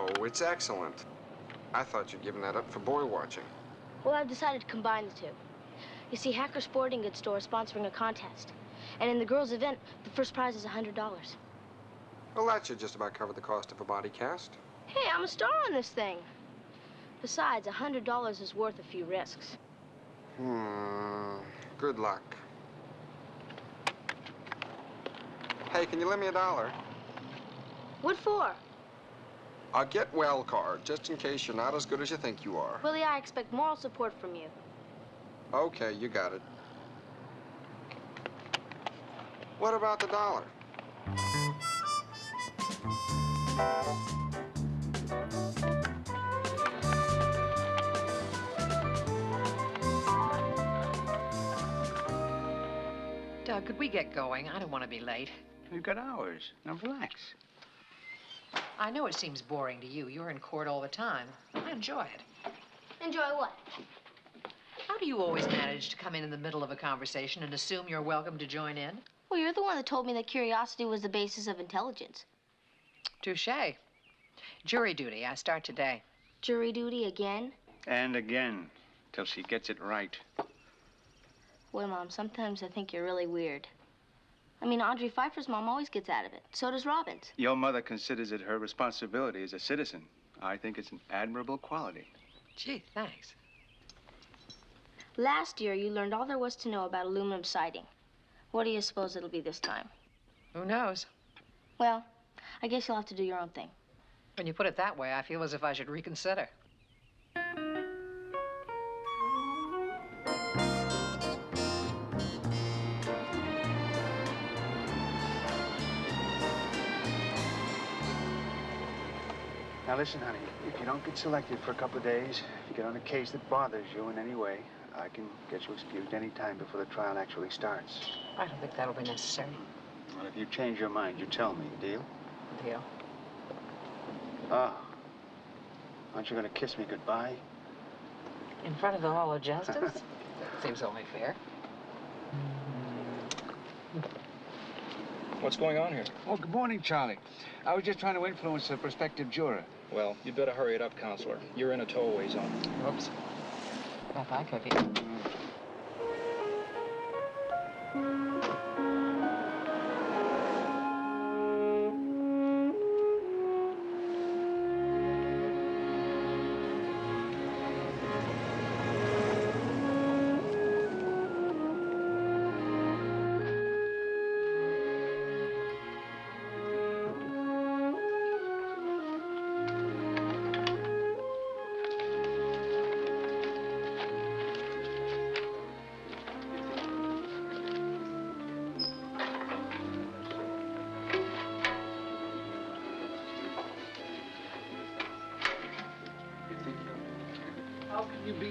Oh, it's excellent. I thought you'd given that up for boy watching. Well, I've decided to combine the two. You see, Hacker Sporting Goods store is sponsoring a contest. And in the girls' event, the first prize is $100. Well, that should just about cover the cost of a body cast. Hey, I'm a star on this thing. Besides, $100 is worth a few risks. Good luck. Hey, can you lend me $1? What for? A get well card, just in case you're not as good as you think you are. Willie, I expect moral support from you. Okay, you got it. What about the $1? Doug, could we get going? I don't want to be late. We've got hours. Now relax. I know it seems boring to you. You're in court all the time. I enjoy it. Enjoy what? How do you always manage to come in the middle of a conversation and assume you're welcome to join in? Well, you're the one that told me that curiosity was the basis of intelligence. Touché. Jury duty. I start today. Jury duty again? And again, till she gets it right. Boy, Mom, sometimes I think you're really weird. I mean, Audrey Pfeiffer's mom always gets out of it. So does Robin's. Your mother considers it her responsibility as a citizen. I think it's an admirable quality. Gee, thanks. Last year, you learned all there was to know about aluminum siding. What do you suppose it'll be this time? Who knows? Well, I guess you'll have to do your own thing. When you put it that way, I feel as if I should reconsider. Now listen, honey, if you don't get selected for a couple of days, if you get on a case that bothers you in any way, I can get you excused any time before the trial actually starts. I don't think that'll be necessary. Well, if you change your mind, you tell me. Deal? Deal. Oh. Aren't you going to kiss me goodbye? In front of the Hall of Justice? Seems only fair. What's going on here? Oh, good morning, Charlie. I was just trying to influence a prospective juror. Well, you'd better hurry it up, Counselor. You're in a tow-away zone. Oops. Bye-bye, Cookie.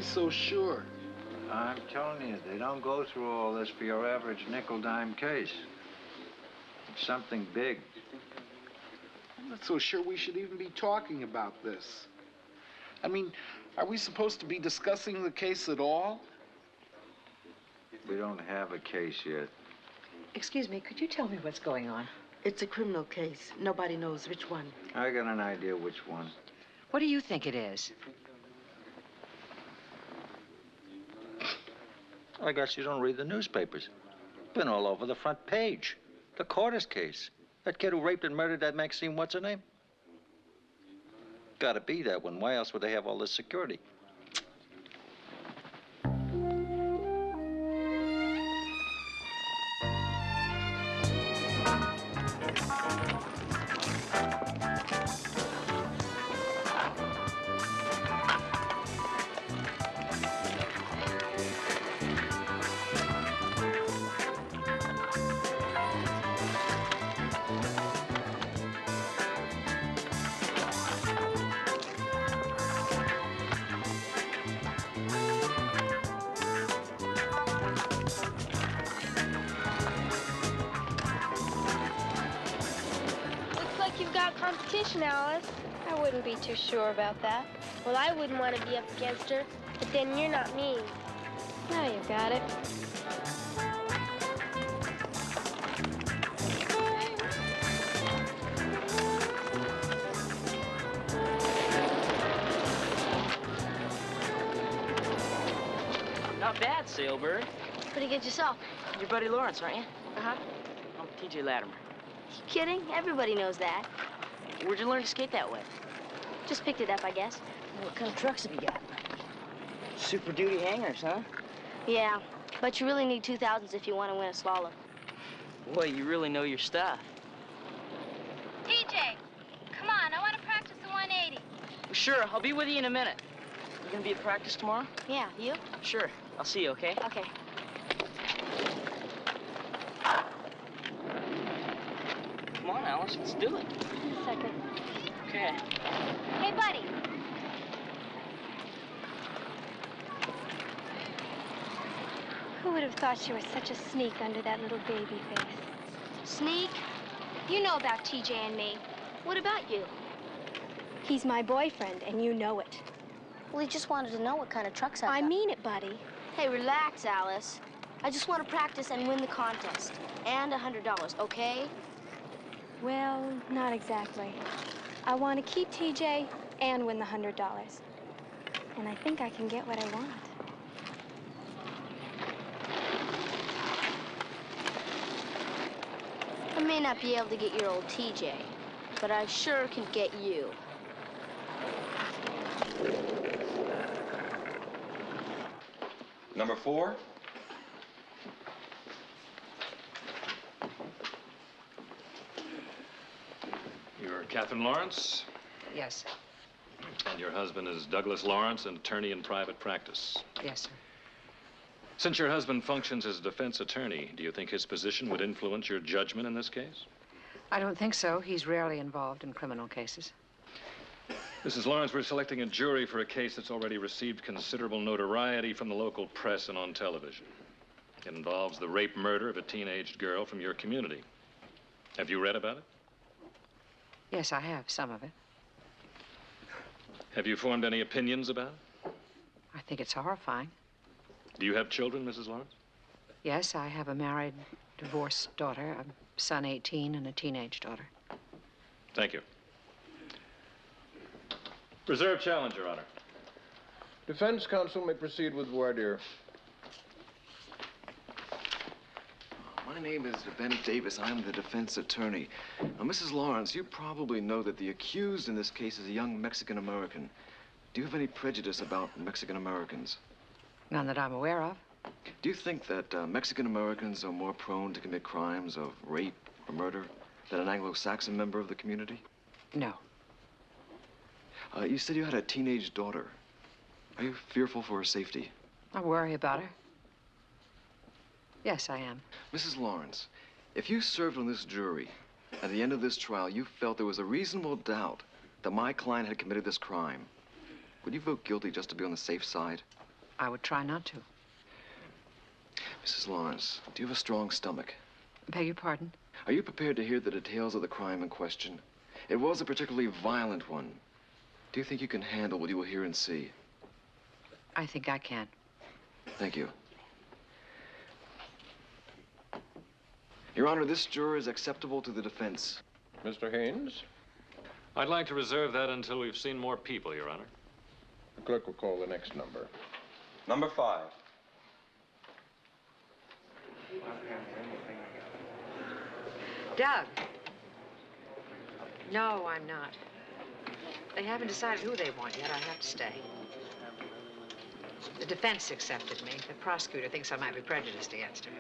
So sure. I'm telling you, they don't go through all this for your average nickel-dime case. It's something big. I'm not so sure we should even be talking about this. I mean, are we supposed to be discussing the case at all? We don't have a case yet. Excuse me, could you tell me what's going on? It's a criminal case. Nobody knows which one. I got an idea which one. What do you think it is? I guess you don't read the newspapers. Been all over the front page. The Cordes case. That kid who raped and murdered that Maxine, what's her name? Gotta be that one. Why else would they have all this security? Alice. I wouldn't be too sure about that. Well, I wouldn't want to be up against her, but then you're not mean. Now you got it. Not bad, Sailbird. Pretty good yourself. Your buddy Lawrence, aren't you? Uh-huh. I'm TJ Latimer. You kidding? Everybody knows that. Where'd you learn to skate that way? Just picked it up, I guess. What kind of trucks have you got? Super Duty hangers, huh? Yeah, but you really need 2000s if you want to win a slalom. Boy, you really know your stuff. TJ, come on, I want to practice the 180. Sure, I'll be with you in a minute. You gonna be at practice tomorrow? Yeah, you? Sure. I'll see you, okay? Okay. Come on, Alice, let's do it. Just a second. Okay. Hey, buddy. Who would have thought she was such a sneak under that little baby face? Sneak? You know about TJ and me. What about you? He's my boyfriend, and you know it. Well, he just wanted to know what kind of trucks I I mean it, buddy. Hey, relax, Alice. I just want to practice and win the contest. And $100, okay? Well, not exactly. I want to keep TJ and win the $100. And I think I can get what I want. I may not be able to get your old TJ, but I sure can get you. Number 4? You're Catherine Lawrence, Yes, and your husband is Douglas Lawrence, an attorney in private practice. yes, sir. Since your husband functions as a defense attorney, do you think his position would influence your judgment in this case? I don't think so. He's rarely involved in criminal cases. Mrs. Lawrence, we're selecting a jury for a case that's already received considerable notoriety from the local press and on television. It involves the rape murder of a teenaged girl from your community. Have you read about it? Yes, I have, some of it. Have you formed any opinions about it? I think it's horrifying. Do you have children, Mrs. Lawrence? Yes, I have a married, divorced daughter, a son 18, and a teenage daughter. Thank you. Reserve challenge, Your Honor. Defense counsel may proceed with voir dire. My name is Bennett Davis. I'm the defense attorney. Now, Mrs. Lawrence, you probably know that the accused in this case is a young Mexican-American. Do you have any prejudice about Mexican-Americans? None that I'm aware of. Do you think that Mexican-Americans are more prone to commit crimes of rape or murder than an Anglo-Saxon member of the community? No. You said you had a teenage daughter. Are you fearful for her safety? I worry about her. Yes, I am. Mrs. Lawrence, if you served on this jury, at the end of this trial, you felt there was a reasonable doubt that my client had committed this crime, would you vote guilty just to be on the safe side? I would try not to. Mrs. Lawrence, do you have a strong stomach? Beg your pardon? Are you prepared to hear the details of the crime in question? It was a particularly violent one. Do you think you can handle what you will hear and see? I think I can. Thank you. Your Honor, this juror is acceptable to the defense. Mr. Haynes? I'd like to reserve that until we've seen more people, Your Honor. The clerk will call the next number. Number 5. Doug. No, I'm not. They haven't decided who they want yet. I have to stay. The defense accepted me. The prosecutor thinks I might be prejudiced against her.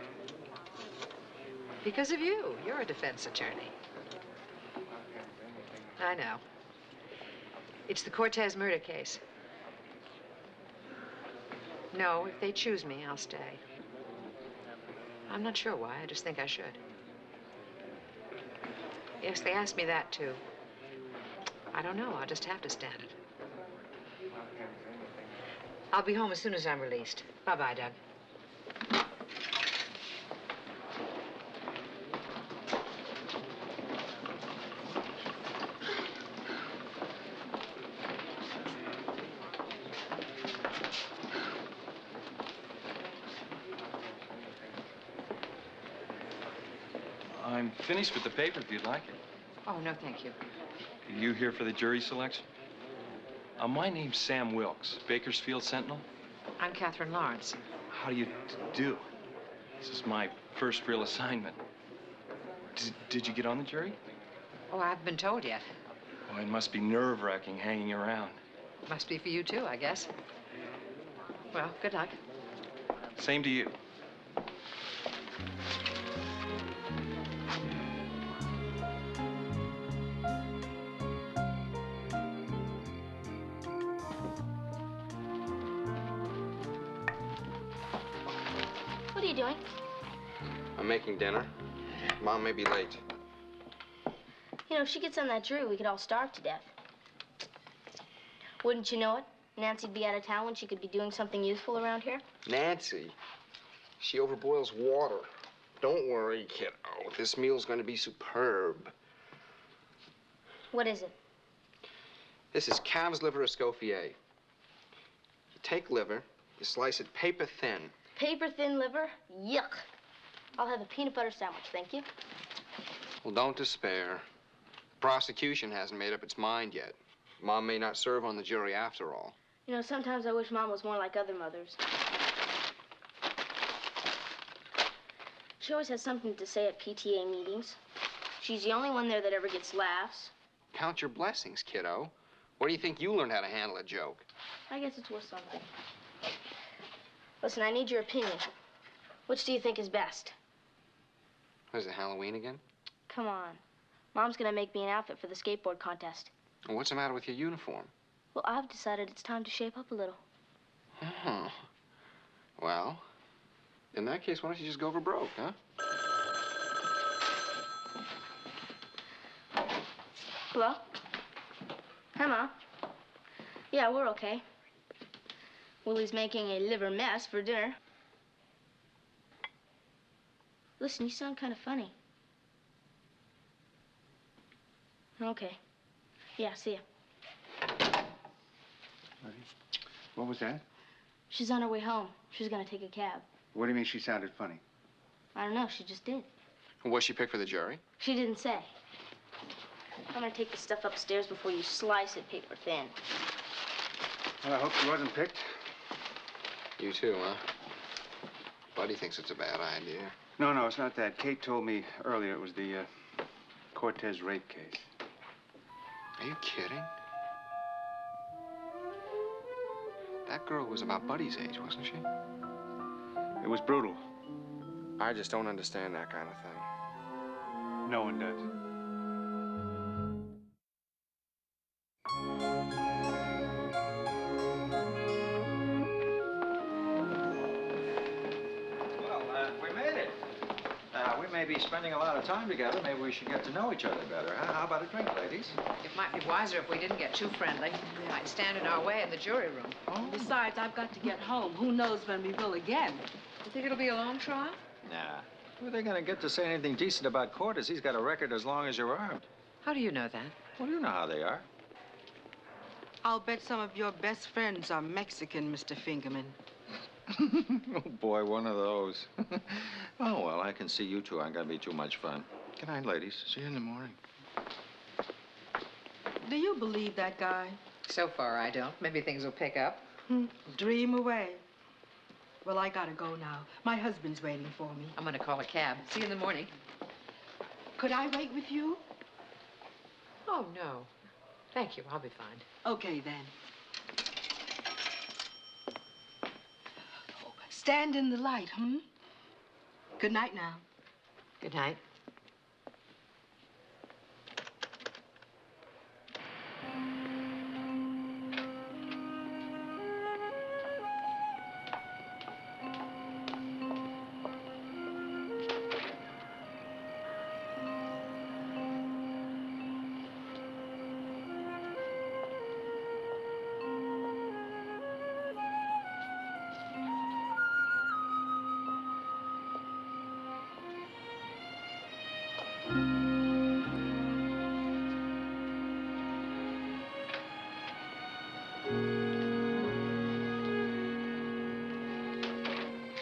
Because of you. You're a defense attorney. I know. It's the Cortez murder case. No, if they choose me, I'll stay. I'm not sure why. I just think I should. Yes, they asked me that, too. I don't know. I'll just have to stand it. I'll be home as soon as I'm released. Bye-bye, Doug. I'm finished with the paper if you'd like it. Oh, no, thank you. Are you here for the jury selection? My name's Sam Wilkes, Bakersfield Sentinel. I'm Catherine Lawrence. How do you do? This is my first real assignment. Did you get on the jury? Oh, I haven't been told yet. Oh, it must be nerve-wracking hanging around. Must be for you, too, I guess. Well, good luck. Same to you. What are you doing? I'm making dinner. Mom may be late. You know, if she gets on that jury, we could all starve to death. Wouldn't you know it? Nancy'd be out of town when she could be doing something useful around here. Nancy, she overboils water. Don't worry, kiddo. This meal's going to be superb. What is it? This is calf's liver escoffier. You take liver, you slice it paper thin. Paper thin liver? Yuck. I'll have a peanut butter sandwich, thank you. Well, don't despair. The prosecution hasn't made up its mind yet. Mom may not serve on the jury after all. You know, sometimes I wish Mom was more like other mothers. She always has something to say at PTA meetings. She's the only one there that ever gets laughs. Count your blessings, kiddo. Where do you think you learned how to handle a joke? I guess it's worth something. Listen, I need your opinion. Which do you think is best? What is it, Halloween again? Come on. Mom's gonna make me an outfit for the skateboard contest. Well, what's the matter with your uniform? Well, I've decided it's time to shape up a little. Oh. Well, in that case, why don't you just go for broke, huh? Hello? Hi, Mom. Yeah, we're okay. Willie's making a liver mess for dinner. Listen, you sound kind of funny. Okay. Yeah, see ya. What was that? She's on her way home. She's gonna take a cab. What do you mean she sounded funny? I don't know, she just did. What's she picked for the jury? She didn't say. I'm gonna take the stuff upstairs before you slice it paper thin. Well, I hope she wasn't picked. You too, huh? Buddy thinks it's a bad idea. No, it's not that. Kate told me earlier it was the Cortez rape case. Are you kidding? That girl was about Buddy's age, wasn't she? It was brutal. I just don't understand that kind of thing. No one does. We made it. We may be spending a lot of time together. Maybe we should get to know each other better. How about a drink, ladies? It might be wiser if we didn't get too friendly. They might stand in our way in the jury room. Oh. Besides, I've got to get home. Who knows when we will again? You think it'll be a long trial? Nah. Who are they going to get to say anything decent about Cortez? He's got a record as long as you're armed. How do you know that? Well, you know how they are. I'll bet some of your best friends are Mexican, Mr. Fingerman. Oh, boy, one of those. Oh, well, I can see you two aren't going to be too much fun. Good night, ladies. See you in the morning. Do you believe that guy? So far, I don't. Maybe things will pick up. Dream away. Well, I gotta go now. My husband's waiting for me. I'm gonna call a cab. See you in the morning. Could I wait with you? Oh, no. Thank you. I'll be fine. Okay, then. Stand in the light, Good night now. Good night.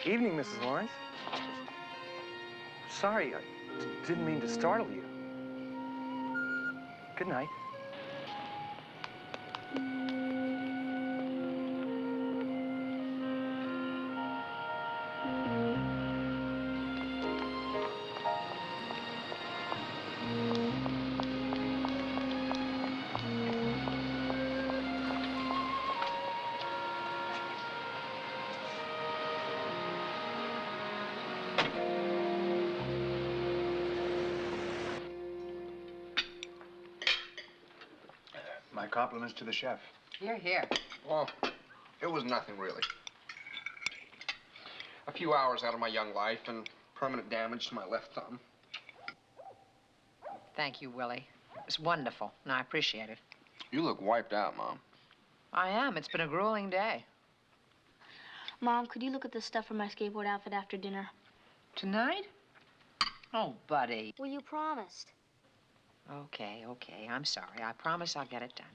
Evening, Mrs. Lawrence. Sorry, I didn't mean to startle you. Good night. compliments to the chef. Here, here. Well, it was nothing, really. A few hours out of my young life and permanent damage to my left thumb. Thank you, Willie. It was wonderful, and I appreciate it. You look wiped out, Mom. I am. It's been a grueling day. Mom, could you look at the stuff for my skateboard outfit after dinner? Tonight? Oh, buddy. Well, you promised. Okay, okay. I'm sorry. I promise I'll get it done.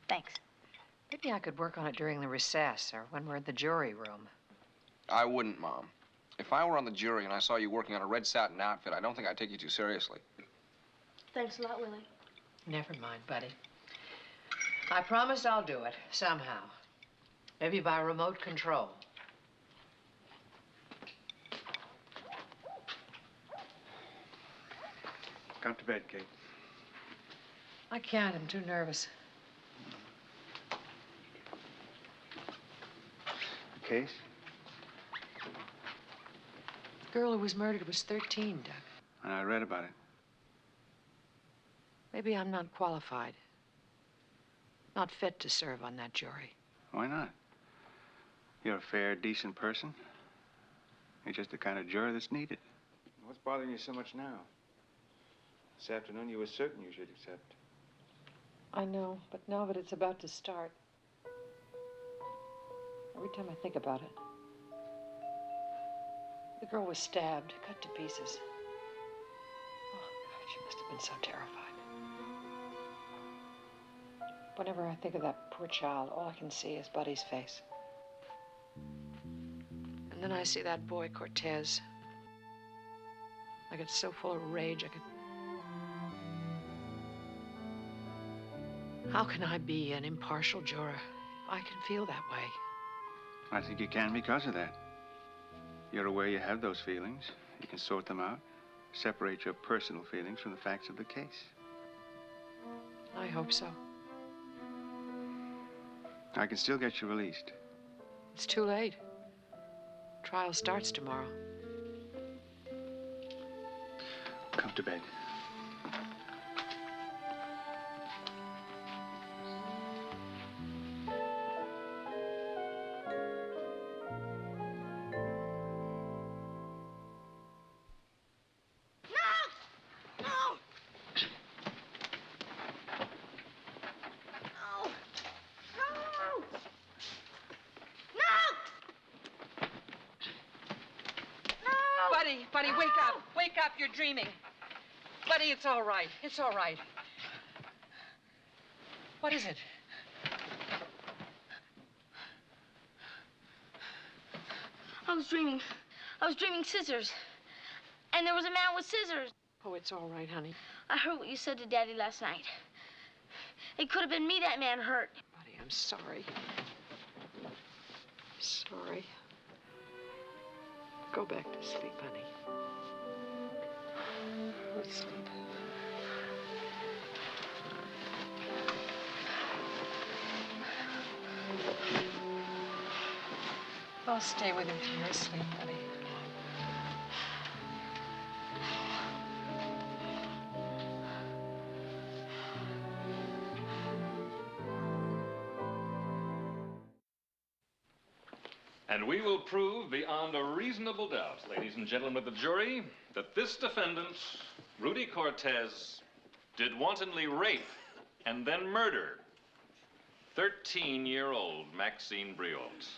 Thanks. Maybe I could work on it during the recess or when we're in the jury room. I wouldn't, Mom. If I were on the jury and I saw you working on a red satin outfit, I don't think I'd take you too seriously. Thanks a lot, Willie. Never mind, buddy. I promise I'll do it, somehow. Maybe by remote control. Come to bed, Kate. I can't. I'm too nervous. The case? The girl who was murdered was 13, Doug. And I read about it. Maybe I'm not qualified. Not fit to serve on that jury. Why not? You're a fair, decent person. You're just the kind of juror that's needed. What's bothering you so much now? This afternoon, you were certain you should accept. I know, but now that it's about to start, every time I think about it, the girl was stabbed, cut to pieces. Oh, God, she must have been so terrified. Whenever I think of that poor child, all I can see is Buddy's face. And then I see that boy, Cortez. I get so full of rage, I could... How can I be an impartial juror if I can feel that way? I think you can because of that. You're aware you have those feelings. You can sort them out, separate your personal feelings from the facts of the case. I hope so. I can still get you released. It's too late. Trial starts tomorrow. Come to bed. Buddy, wake up. Wake up, you're dreaming. Buddy, it's all right. It's all right. What is it? I was dreaming scissors. And there was a man with scissors. Oh, it's all right, honey. I heard what you said to Daddy last night. It could have been me that man hurt. Buddy, I'm sorry. Sorry. Go back to sleep, honey. Go to sleep. I'll stay with him till you're asleep, buddy. And we will prove beyond a reasonable doubt, ladies and gentlemen of the jury, that this defendant, Rudy Cortez, did wantonly rape and then murder 13-year-old Maxine Briault.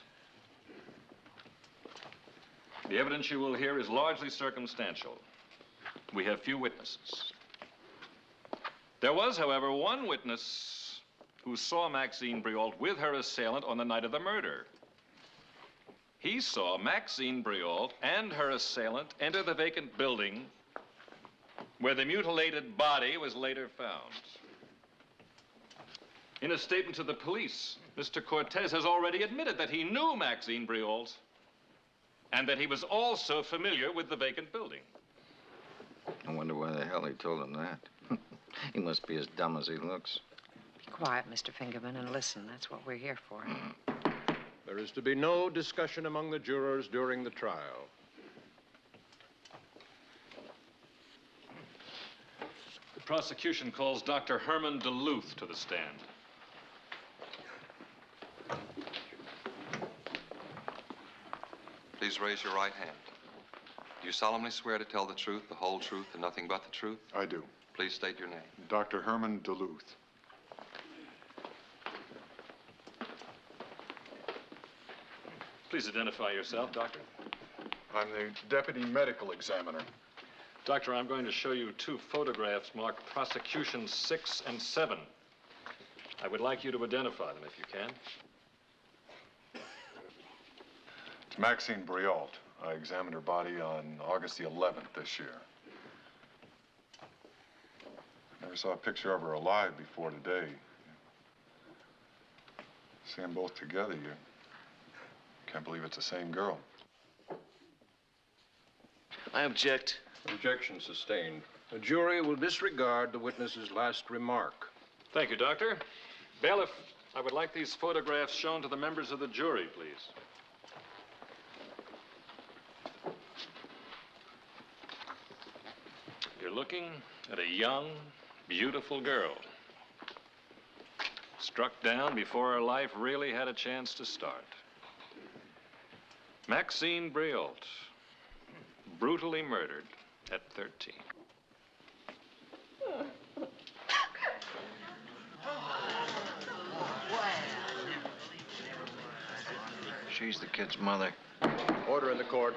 The evidence you will hear is largely circumstantial. We have few witnesses. There was, however, one witness who saw Maxine Briault with her assailant on the night of the murder. He saw Maxine Briault and her assailant enter the vacant building where the mutilated body was later found. In a statement to the police, Mr. Cortez has already admitted that he knew Maxine Briault and that he was also familiar with the vacant building. I wonder why the hell he told him that. He must be as dumb as he looks. Be quiet, Mr. Fingerman, and listen. That's what we're here for. There is to be no discussion among the jurors during the trial. The prosecution calls Dr. Herman Duluth to the stand. Please raise your right hand. Do you solemnly swear to tell the truth, the whole truth, and nothing but the truth? I do. Please state your name. Dr. Herman Duluth. Please identify yourself, Doctor. I'm the deputy medical examiner. Doctor, I'm going to show you 2 photographs marked Prosecution 6 and 7. I would like you to identify them if you can. It's Maxine Briault. I examined her body on August the 11th this year. Never saw a picture of her alive before today. See them both together, you can't believe it's the same girl. I object. Objection sustained. The jury will disregard the witness's last remark. Thank you, Doctor. Bailiff, I would like these photographs shown to the members of the jury, please. You're looking at a young, beautiful girl. Struck down before her life really had a chance to start. Maxine Briault, brutally murdered at 13. She's the kid's mother. Order in the court.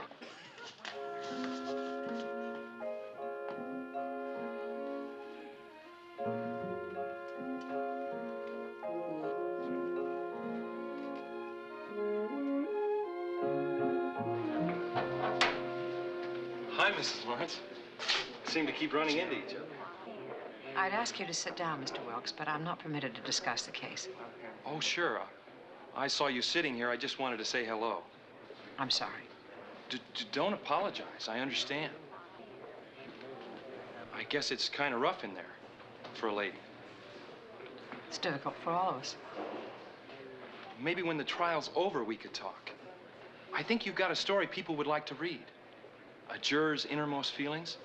Hi, Mrs. Lawrence. Seem to keep running into each other. I'd ask you to sit down, Mr. Wilkes, but I'm not permitted to discuss the case. Oh, sure. I saw you sitting here. I just wanted to say hello. I'm sorry. Don't apologize. I understand. I guess it's kind of rough in there for a lady. It's difficult for all of us. Maybe when the trial's over, we could talk. I think you've got a story people would like to read. A juror's innermost feelings.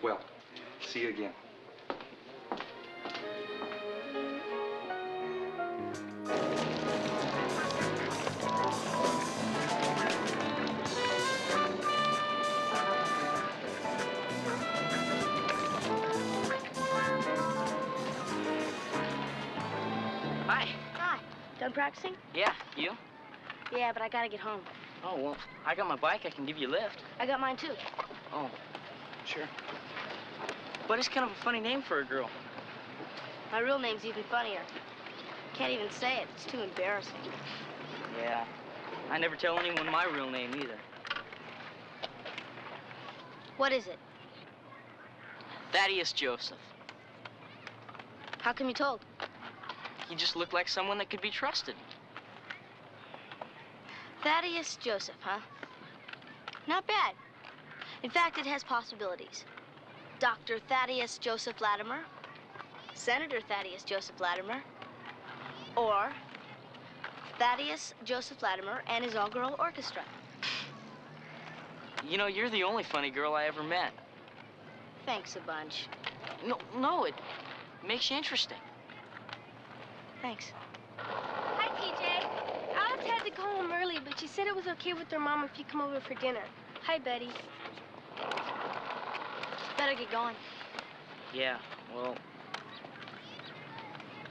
Well, see you again. Hi. Hi. Done practicing? Yeah, you? Yeah, but I gotta get home. Oh, well, I got my bike. I can give you a lift. I got mine too. Oh, sure. But it's kind of a funny name for a girl. My real name's even funnier. Can't even say it. It's too embarrassing. Yeah. I never tell anyone my real name either. What is it? Thaddeus Joseph. How come you told? You just look like someone that could be trusted. Thaddeus Joseph, huh? Not bad. In fact, it has possibilities. Dr. Thaddeus Joseph Latimer, Senator Thaddeus Joseph Latimer, or Thaddeus Joseph Latimer and his all-girl orchestra. You know, you're the only funny girl I ever met. Thanks a bunch. No, it makes you interesting. Thanks. Hi, TJ. Alice had to go home early, but she said it was okay with her mom if you come over for dinner. Hi, Betty. Better get going. Yeah, well...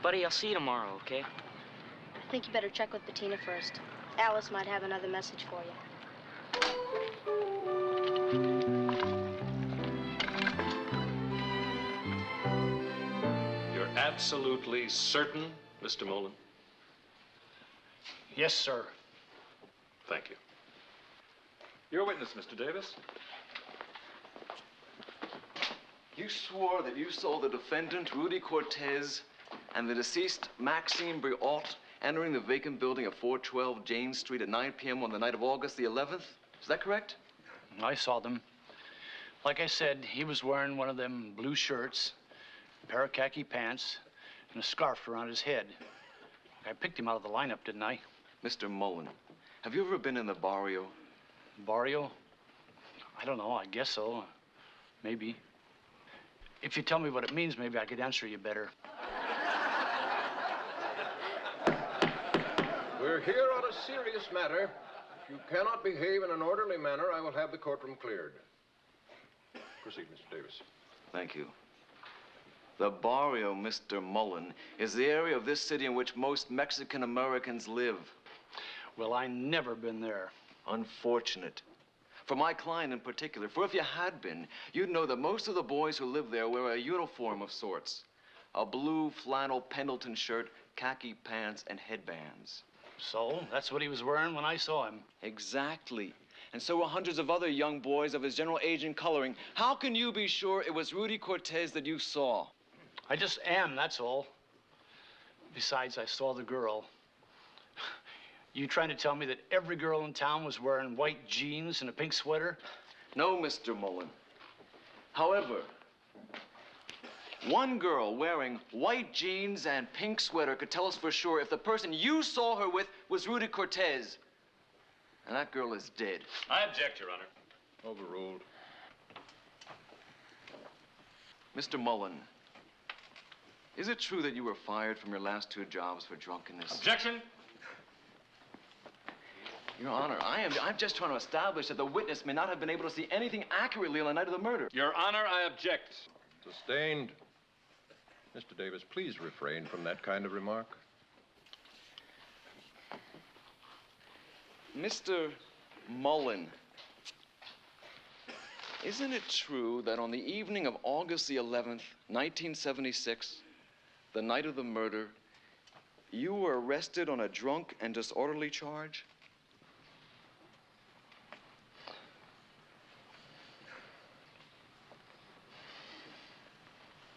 Buddy, I'll see you tomorrow, okay? I think you better check with Bettina first. Alice might have another message for you. You're absolutely certain, Mr. Mullen? Yes, sir. Thank you. Your witness, Mr. Davis. You swore that you saw the defendant, Rudy Cortez, and the deceased, Maxine Briault, entering the vacant building at 412 James Street at 9 p.m. on the night of August the 11th. Is that correct? I saw them. Like I said, he was wearing one of them blue shirts, a pair of khaki pants, and a scarf around his head. I picked him out of the lineup, didn't I? Mr. Mullen, have you ever been in the barrio? Barrio? I don't know, I guess so. Maybe. If you tell me what it means, maybe I could answer you better. We're We're here on a serious matter. If you cannot behave in an orderly manner, I will have the courtroom cleared. Proceed, Mr. Davis. Thank you. The barrio, Mr. Mullen, is the area of this city in which most Mexican Americans live. Well, I never been there. Unfortunate. For my client in particular, for if you had been, you'd know that most of the boys who live there wear a uniform of sorts. A blue flannel Pendleton shirt, khaki pants, and headbands. So, that's what he was wearing when I saw him. Exactly. And so were hundreds of other young boys of his general age and coloring. How can you be sure it was Rudy Cortez that you saw? I just am, that's all. Besides, I saw the girl. You trying to tell me that every girl in town was wearing white jeans and a pink sweater? No, Mr. Mullen. However, one girl wearing white jeans and pink sweater could tell us for sure if the person you saw her with was Rudy Cortez. And that girl is dead. I object, Your Honor. Overruled. Mr. Mullen, is it true that you were fired from your last 2 jobs for drunkenness? Objection. Your Honor, I'm just trying to establish that the witness may not have been able to see anything accurately on the night of the murder. Your Honor, I object. Sustained. Mr. Davis, please refrain from that kind of remark. Mr. Mullen, isn't it true that on the evening of August the 11th, 1976, the night of the murder, you were arrested on a drunk and disorderly charge?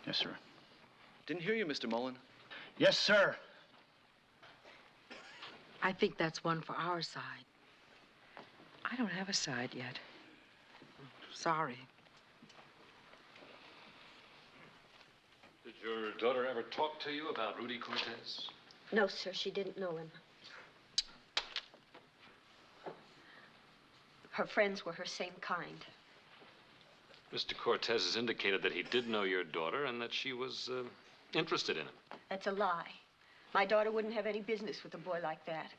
Yes, sir. Didn't hear you, Mr. Mullen. Yes, sir. I think that's one for our side. I don't have a side yet. Sorry. Did your daughter ever talk to you about Rudy Cortez? No, sir, she didn't know him. Her friends were her same kind. Mr. Cortez has indicated that he did know your daughter and that she was interested in him. That's a lie. My daughter wouldn't have any business with a boy like that.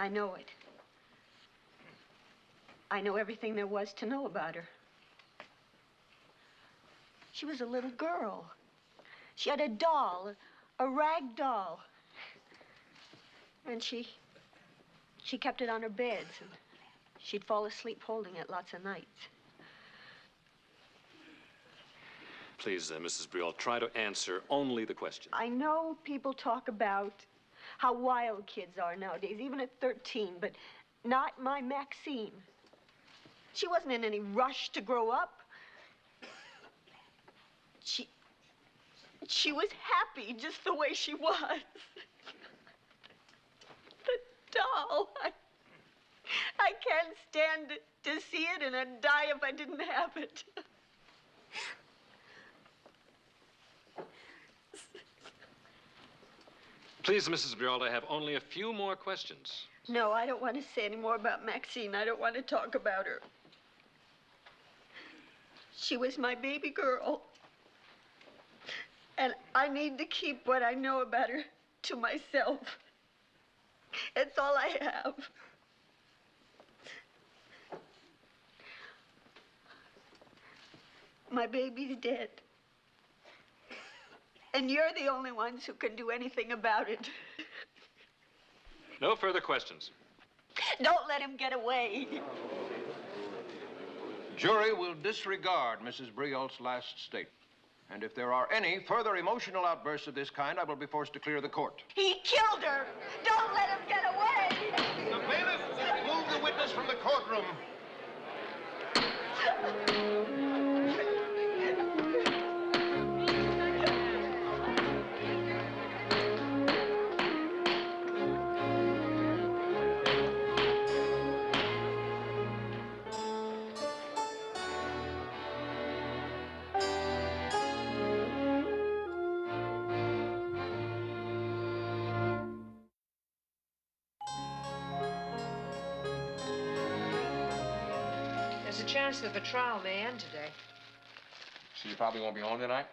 I know it. I know everything there was to know about her. She was a little girl. She had a doll, a rag doll. And she kept it on her beds, and she'd fall asleep holding it lots of nights. Please, Mrs. Briol, try to answer only the question. I know people talk about how wild kids are nowadays, even at 13, but not my Maxine. She wasn't in any rush to grow up. She was happy just the way she was. The doll, I can't stand to see it, and I'd die if I didn't have it. Please, Mrs. Briol, I have only a few more questions. No, I don't want to say any more about Maxine. I don't want to talk about her. She was my baby girl. And I need to keep what I know about her to myself. It's all I have. My baby's dead. And you're the only ones who can do anything about it. No further questions. Don't let him get away. Jury will disregard Mrs. Briolt's last statement. And if there are any further emotional outbursts of this kind, I will be forced to clear the court. He killed her. Don't let him get away. The bailiff, move the witness from the courtroom. There's a chance that the trial may end today. So you probably won't be home tonight?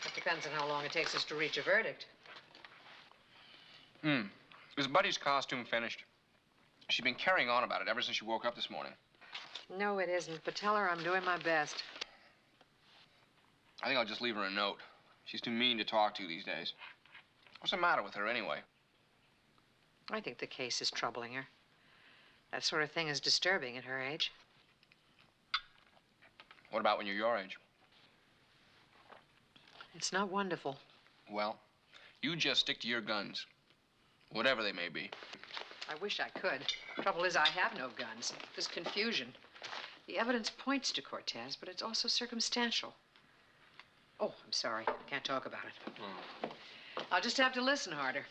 It depends on how long it takes us to reach a verdict. Is Buddy's costume finished? She's been carrying on about it ever since she woke up this morning. No, it isn't, but tell her I'm doing my best. I think I'll just leave her a note. She's too mean to talk to these days. What's the matter with her, anyway? I think the case is troubling her. That sort of thing is disturbing at her age. What about when you're your age? It's not wonderful. Well, you just stick to your guns, whatever they may be. I wish I could. Trouble is, I have no guns. There's confusion. The evidence points to Cortez, but it's also circumstantial. Oh, I'm sorry. I can't talk about it. I'll just have to listen harder.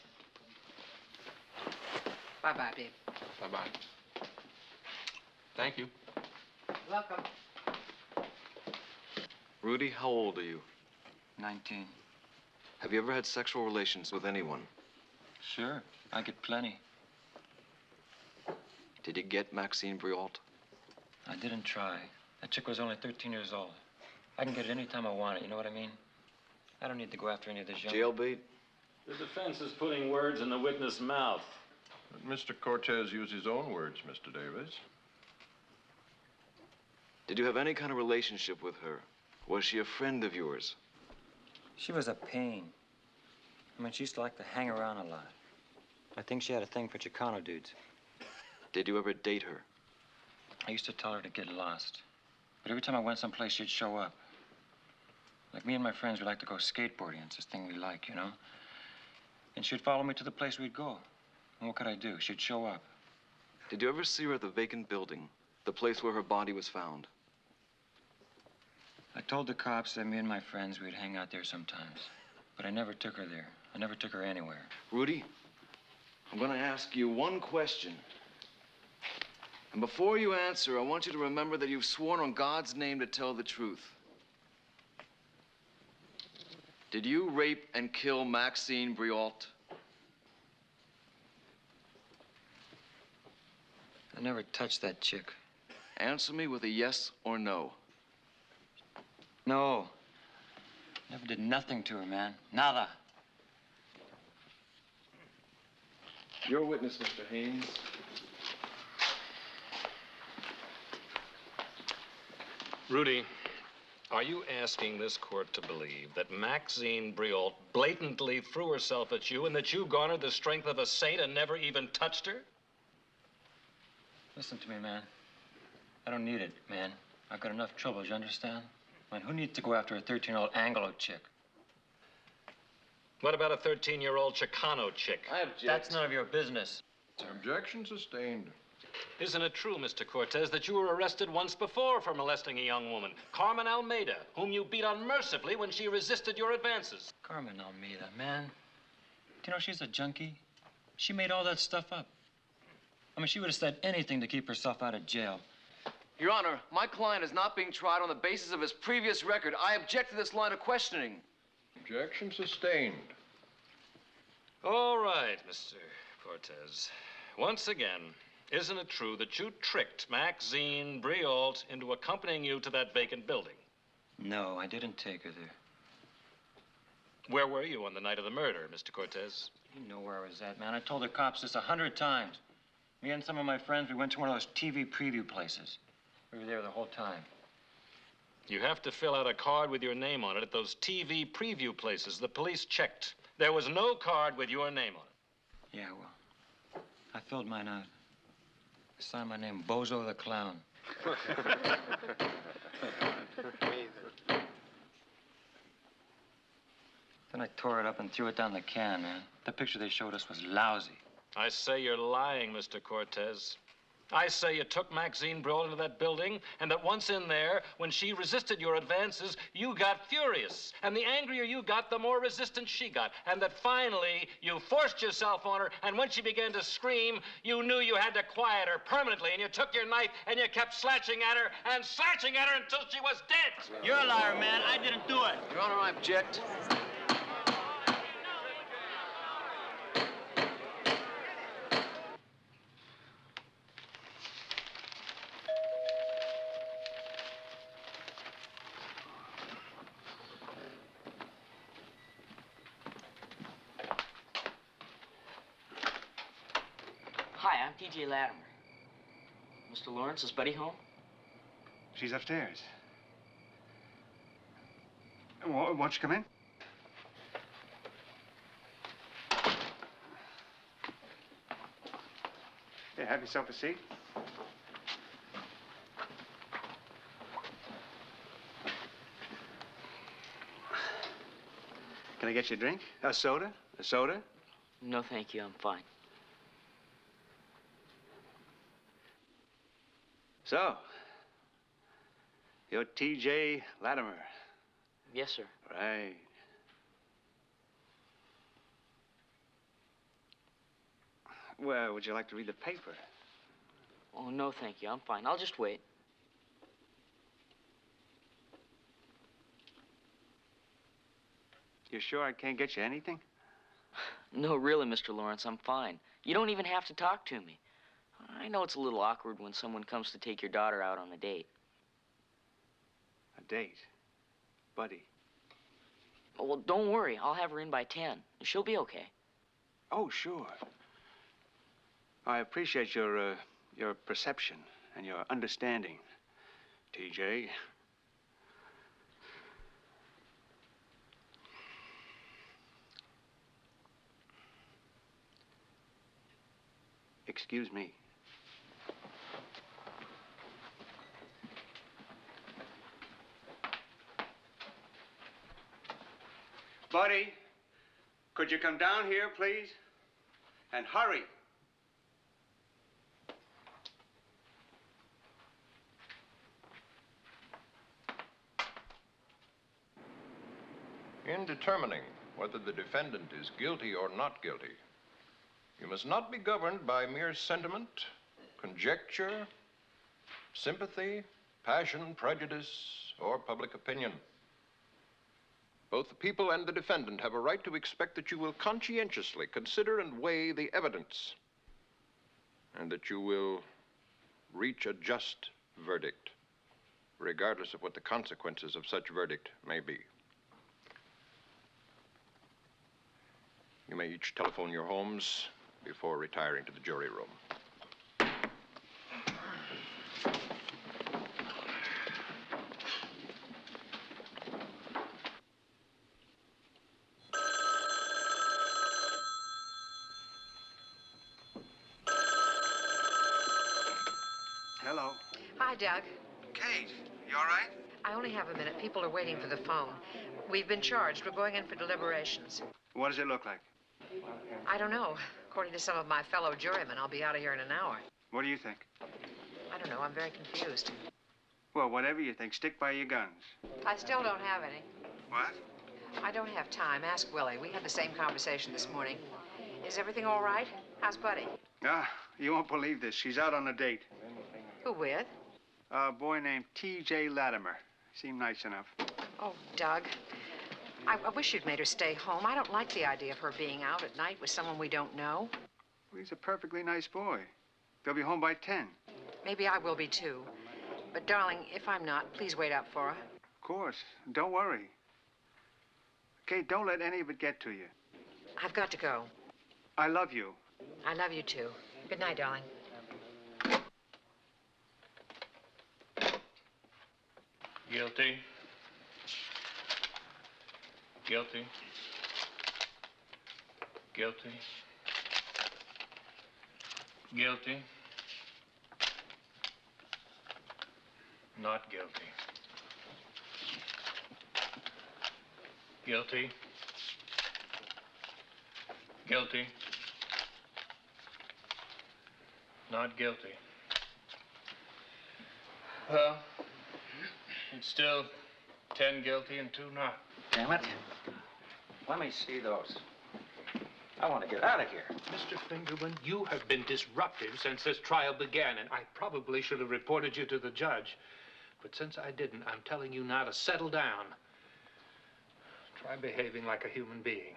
Bye-bye, babe. Bye-bye. Thank you. Welcome. Rudy, how old are you? 19. Have you ever had sexual relations with anyone? Sure, I get plenty. Did you get Maxine Briault? I didn't try. That chick was only 13 years old. I can get it any time I want it, you know what I mean? I don't need to go after any of this young... Jailbait? The defense is putting words in the witness' mouth. But Mr. Cortez used his own words, Mr. Davis. Did you have any kind of relationship with her? Was she a friend of yours? She was a pain. I mean, she used to like to hang around a lot. I think she had a thing for Chicano dudes. Did you ever date her? I used to tell her to get lost. But every time I went someplace, she'd show up. Like me and my friends, we like to go skateboarding. It's this thing we like, you know? And she'd follow me to the place we'd go. And what could I do? She'd show up. Did you ever see her at the vacant building? The place where her body was found? I told the cops that me and my friends, we'd hang out there sometimes. But I never took her there. I never took her anywhere. Rudy, I'm going to ask you one question. And before you answer, I want you to remember that you've sworn on God's name to tell the truth. Did you rape and kill Maxine Briault? I never touched that chick. Answer me with a yes or no. No. Never did nothing to her, man. Nada. Your witness, Mr. Haynes. Rudy, are you asking this court to believe that Maxine Briault blatantly threw herself at you and that you garnered the strength of a saint and never even touched her? Listen to me, man. I don't need it, man. I've got enough troubles, you understand? Man, who needs to go after a 13-year-old Anglo chick? What about a 13-year-old Chicano chick? I object. That's none of your business. Objection sustained. Isn't it true, Mr. Cortez, that you were arrested once before for molesting a young woman, Carmen Almeida, whom you beat unmercifully when she resisted your advances? Carmen Almeida, man. Do you know she's a junkie? She made all that stuff up. I mean, she would have said anything to keep herself out of jail. Your Honor, my client is not being tried on the basis of his previous record. I object to this line of questioning. Objection sustained. All right, Mr. Cortez. Once again, isn't it true that you tricked Maxine Briault into accompanying you to that vacant building? No, I didn't take her there. Where were you on the night of the murder, Mr. Cortez? You know where I was at, man. I told the cops this 100 times. Me and some of my friends, we went to one of those TV preview places. We were there the whole time. You have to fill out a card with your name on it at those TV preview places. The police checked. There was no card with your name on it. Yeah, well, I filled mine out. I signed my name, Bozo the Clown. Then I tore it up and threw it down the can, man. The picture they showed us was lousy. I say you're lying, Mr. Cortez. I say you took Maxine Briault into that building, and that once in there, when she resisted your advances, you got furious. And the angrier you got, the more resistance she got. And that finally, you forced yourself on her, and when she began to scream, you knew you had to quiet her permanently, and you took your knife, and you kept slashing at her, and slashing at her until she was dead. You're a liar, man. I didn't do it. Your Honor, I object. Hi, I'm TJ Latimer. Mr. Lawrence, is Buddy home? She's upstairs. Won't you come in? Here, have yourself a seat. Can I get you a drink? A soda? A soda? No, thank you. I'm fine. So, you're T.J. Latimer. Yes, sir. Right. Well, would you like to read the paper? Oh, no, thank you. I'm fine. I'll just wait. You sure I can't get you anything? No, really, Mr. Lawrence, I'm fine. You don't even have to talk to me. I know it's a little awkward when someone comes to take your daughter out on a date. A date? Buddy. Well, don't worry. I'll have her in by 10. She'll be okay. Oh, sure. I appreciate your perception and your understanding, TJ. Excuse me. Buddy, could you come down here, please? And hurry. In determining whether the defendant is guilty or not guilty, you must not be governed by mere sentiment, conjecture, sympathy, passion, prejudice, or public opinion. Both the people and the defendant have a right to expect that you will conscientiously consider and weigh the evidence, and that you will reach a just verdict, regardless of what the consequences of such verdict may be. You may each telephone your homes before retiring to the jury room. Hello. Hi, Doug. Kate, you all right? I only have a minute. People are waiting for the phone. We've been charged. We're going in for deliberations. What does it look like? I don't know. According to some of my fellow jurymen, I'll be out of here in an hour. What do you think? I don't know. I'm very confused. Well, whatever you think, stick by your guns. I still don't have any. What? I don't have time. Ask Willie. We had the same conversation this morning. Is everything all right? How's Buddy? Ah, you won't believe this. She's out on a date. Who with? A boy named T.J. Latimer. Seemed nice enough. Oh, Doug. I wish you'd made her stay home. I don't like the idea of her being out at night with someone we don't know. Well, he's a perfectly nice boy. They'll be home by 10. Maybe I will be, too. But, darling, if I'm not, please wait up for her. Of course. Don't worry. Kate, don't let any of it get to you. I've got to go. I love you. I love you, too. Good night, darling. Guilty. Guilty. Guilty. Guilty. Not guilty. Guilty. Guilty. Not guilty. Well, it's still 10 guilty and 2 not. Damn it. Let me see those. I want to get out of here. Mr. Fingerman, you have been disruptive since this trial began, and I probably should have reported you to the judge. But since I didn't, I'm telling you now to settle down. Try behaving like a human being.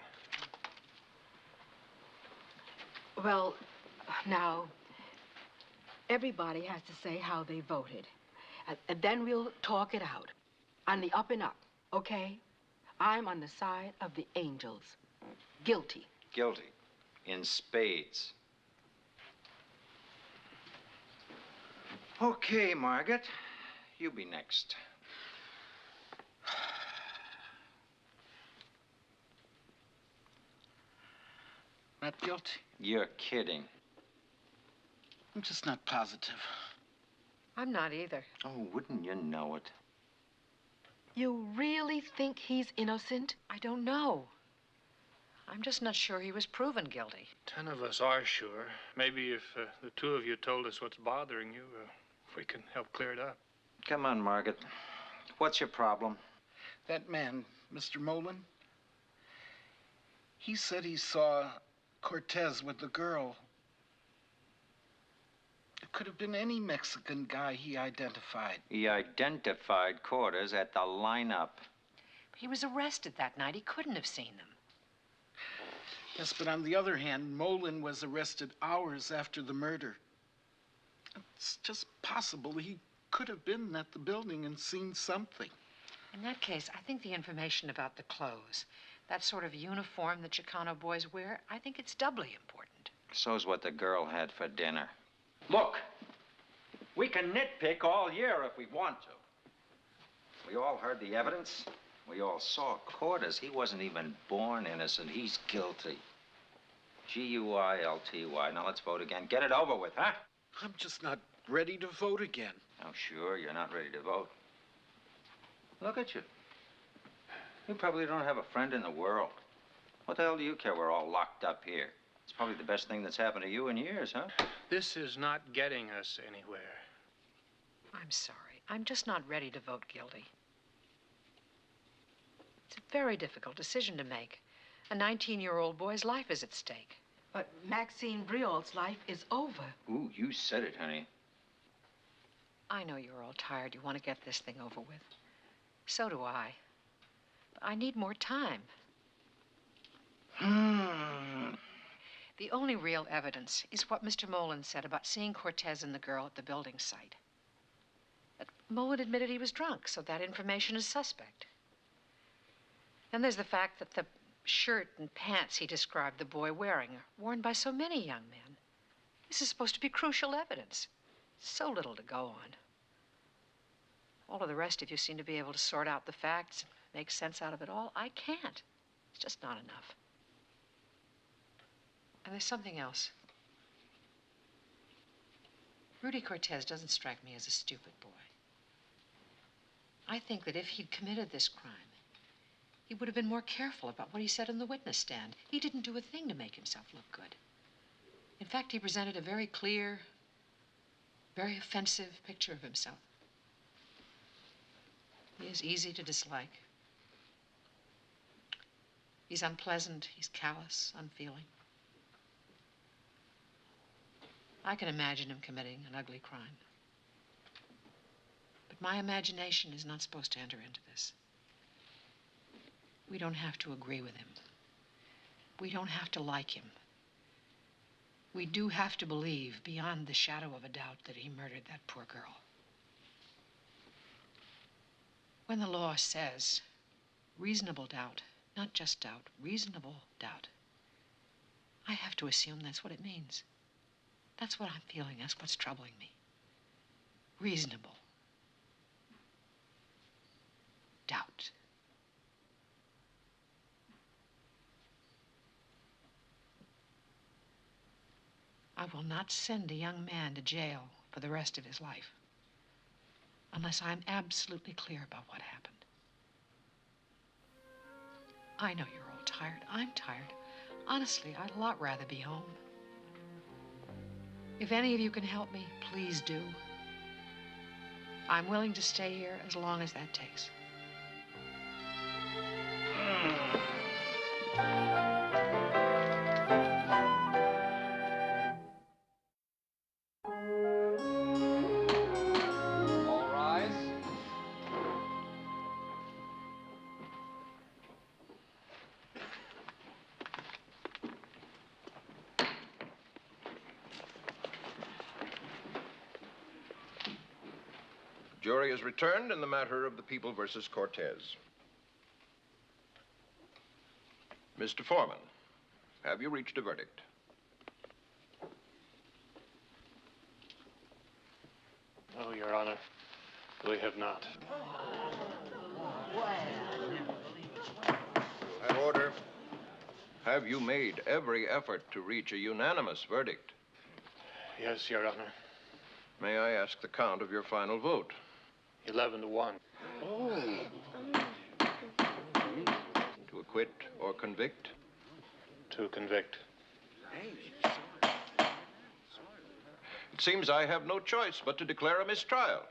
Well, now, everybody has to say how they voted. And then we'll talk it out. On the up and up, okay? I'm on the side of the angels. Guilty. Guilty. In spades. Okay, Margaret. You be next. Not guilty. You're kidding. I'm just not positive. I'm not either. Oh, wouldn't you know it? You really think he's innocent? I don't know. I'm just not sure he was proven guilty. 10 of us are sure. Maybe if the 2 of you told us what's bothering you, we can help clear it up. Come on, Margaret. What's your problem? That man, Mr. Molan, he said he saw Cortez with the girl. It could have been any Mexican guy he identified. He identified Cortez at the lineup. He was arrested that night. He couldn't have seen them. Yes, but on the other hand, Molan was arrested hours after the murder. It's just possible he could have been at the building and seen something. In that case, I think the information about the clothes, that sort of uniform that Chicano boys wear, I think it's doubly important. So's what the girl had for dinner. Look, we can nitpick all year if we want to. We all heard the evidence. We all saw Cortez. He wasn't even born innocent. He's guilty. G-U-I-L-T-Y. Now let's vote again. Get it over with, huh? I'm just not ready to vote again. Oh, sure, you're not ready to vote. Look at you. You probably don't have a friend in the world. What the hell do you care? We're all locked up here. It's probably the best thing that's happened to you in years, huh? This is not getting us anywhere. I'm sorry. I'm just not ready to vote guilty. It's a very difficult decision to make. A 19-year-old boy's life is at stake. But Maxine Briolt's life is over. Ooh, you said it, honey. I know you're all tired. You want to get this thing over with. So do I. But I need more time. The only real evidence is what Mr. Molan said about seeing Cortez and the girl at the building site. But Molan admitted he was drunk, so that information is suspect. Then there's the fact that the shirt and pants he described the boy wearing are worn by so many young men. This is supposed to be crucial evidence. So little to go on. All of the rest of you seem to be able to sort out the facts, make sense out of it all. I can't. It's just not enough. And there's something else. Rudy Cortez doesn't strike me as a stupid boy. I think that if he'd committed this crime, he would have been more careful about what he said in the witness stand. He didn't do a thing to make himself look good. In fact, he presented a very clear, very offensive picture of himself. He is easy to dislike. He's unpleasant, he's callous, unfeeling. I can imagine him committing an ugly crime. But my imagination is not supposed to enter into this. We don't have to agree with him. We don't have to like him. We do have to believe, beyond the shadow of a doubt, that he murdered that poor girl. When the law says reasonable doubt, not just doubt, reasonable doubt, I have to assume that's what it means. That's what I'm feeling. That's what's troubling me. Reasonable doubt. I will not send a young man to jail for the rest of his life unless I'm absolutely clear about what happened. I know you're all tired. I'm tired. Honestly, I'd a lot rather be home. If any of you can help me, please do. I'm willing to stay here as long as that takes. All rise. Jury is returned in the matter of the People versus Cortez. Mr. Foreman, have you reached a verdict? No, Your Honor. We have not. That order. Have you made every effort to reach a unanimous verdict? Yes, Your Honor. May I ask the count of your final vote? 11-1. Oh. To acquit or convict? To convict. It seems I have no choice but to declare a mistrial.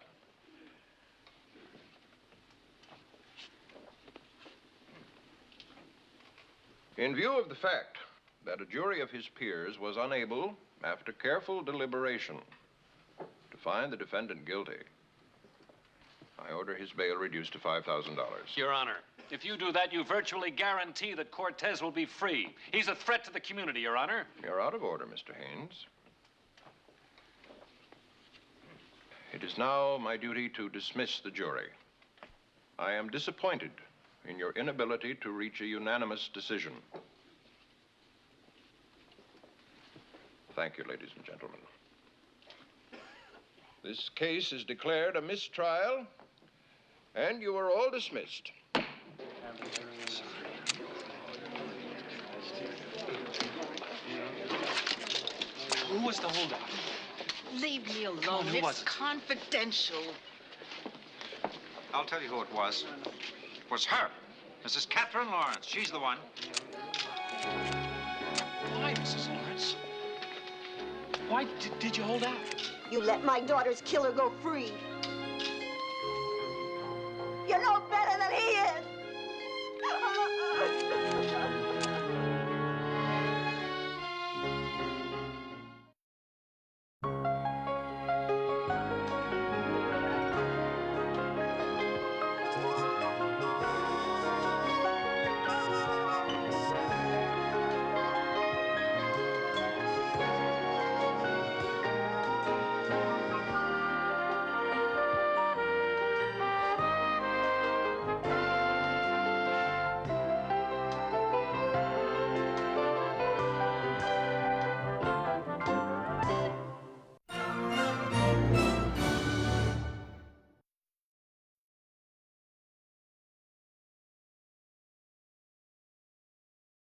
In view of the fact that a jury of his peers was unable, after careful deliberation, to find the defendant guilty, I order his bail reduced to $5,000. Your Honor, if you do that, you virtually guarantee that Cortez will be free. He's a threat to the community, Your Honor. You're out of order, Mr. Haynes. It is now my duty to dismiss the jury. I am disappointed in your inability to reach a unanimous decision. Thank you, ladies and gentlemen. This case is declared a mistrial, and you are all dismissed. Who was the holdout? Leave me alone. on, who was It's it? confidential. I'll tell you who it was. It was her, Mrs. Catherine Lawrence. She's the one. Why, Mrs. Lawrence? Why did you hold out? You let my daughter's killer go free. You know